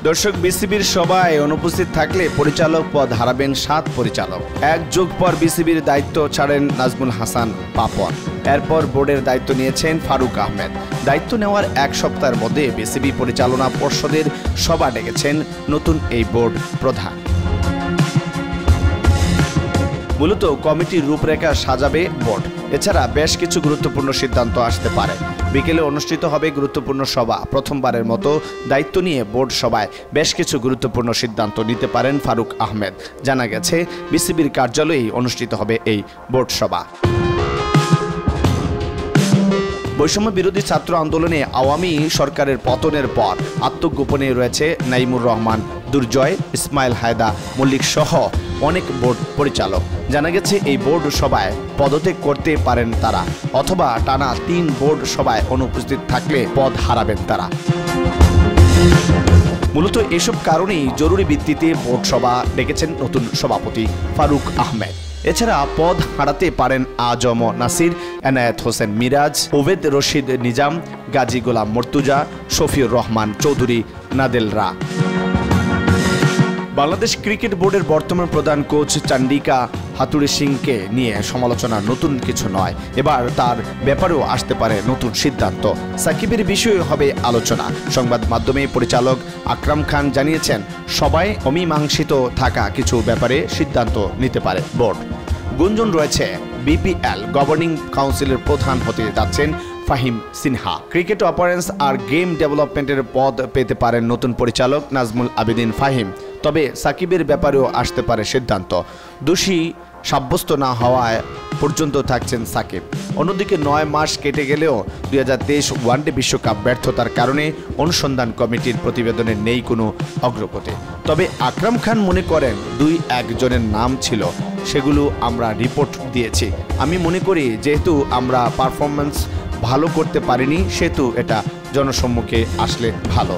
দর্শক, বিসিবির সভায় অনুপস্থিত থাকলে পরিচালক পদ হারাবেন 7 পরিচালক। এক যুগ পর বিসিবির দায়িত্ব ছাড়েন নাজমুল হাসান পাপন। এরপর বোর্ডের দায়িত্ব নিয়েছেন ফারুক আহমেদ। দায়িত্ব নেওয়ার এক সপ্তাহের মধ্যে বিসিবি পরিচালনা পর্ষদের সভা ডেকেছেন নতুন এই বোর্ড প্রধান। মূলত কমিটির রূপরেখা সাজাবে বোর্ড। এছাড়া বেশ কিছু গুরুত্বপূর্ণ সিদ্ধান্ত আসতে পারে। বিকেলে অনুষ্ঠিত হবে গুরুত্বপূর্ণ সভা। প্রথমবারের মতো দায়িত্ব নিয়ে বোর্ড সভায় বেশ কিছু গুরুত্বপূর্ণ সিদ্ধান্ত নিতে পারেন ফারুক আহমেদ। জানা গেছে, বিসিবির কার্যালয়েই অনুষ্ঠিত হবে এই বোর্ড সভা। বৈষম্য বিরোধী ছাত্র আন্দোলনে আওয়ামী সরকারের পতনের পর আত্মগোপনে রয়েছে নাইমুর রহমান, দুর্জয়, ইসমাইল হায়দা মল্লিক সহ অনেক বোর্ড পরিচালক। জানা গেছে, এই বোর্ড সভায় পদত্যাগ করতে পারেন তারা, অথবা টানা 3 বোর্ড সভায় অনুপস্থিত থাকলে পদ হারাবেন তারা। মূলত এসব কারণেই জরুরি ভিত্তিতে বোর্ড সভা ডেকেছেন নতুন সভাপতি ফারুক আহমেদ। এছাড়া পদ হারাতে পারেন আজম নাসির, এনায়েত হোসেন মিরাজ, ওবেদ রশিদ নিজাম, গাজী গোলাম মর্তুজা, শফিউর রহমান চৌধুরী, নাদেলরা। বাংলাদেশ ক্রিকেট বোর্ডের বর্তমান প্রধান কোচ চান্ডিকা হাতুড়ি সিংকে নিয়ে সমালোচনা নতুন কিছু নয়। এবার তার ব্যাপারেও আসতে পারে নতুন সিদ্ধান্ত। সাকিবের বিষয়ে হবে আলোচনা। সংবাদ মাধ্যমে পরিচালক আকরাম খান জানিয়েছেন, সবাই অমীমাংসিত থাকা কিছু ব্যাপারে সিদ্ধান্ত নিতে পারে বোর্ড। গুঞ্জন রয়েছে, বিপিএল গভর্নিং কাউন্সিলের প্রধান হতে যাচ্ছেন ফাহিম সিনহা। ক্রিকেট অপারেন্স আর গেম ডেভেলপমেন্টের পদ পেতে পারেন নতুন পরিচালক নাজমুল আবেদিন ফাহিম। তবে সাকিবের ব্যাপারেও আসতে পারে সিদ্ধান্ত। দোষী সাব্যস্ত না হওয়ায় পর্যন্ত থাকছেন সাকিব। অন্যদিকে 9 মাস কেটে গেলেও 2023 ওয়ানডে বিশ্বকাপ ব্যর্থতার কারণে অনুসন্ধান কমিটির প্রতিবেদনে নেই কোনো অগ্রগতি। তবে আকরাম খান মনে করেন, 2-1 জনের নাম ছিল, সেগুলো আমরা রিপোর্ট দিয়েছি। আমি মনে করি, যেহেতু আমরা পারফরমেন্স ভালো করতে পারিনি, সেহেতু এটা জনসম্মুখে আসলে ভালো।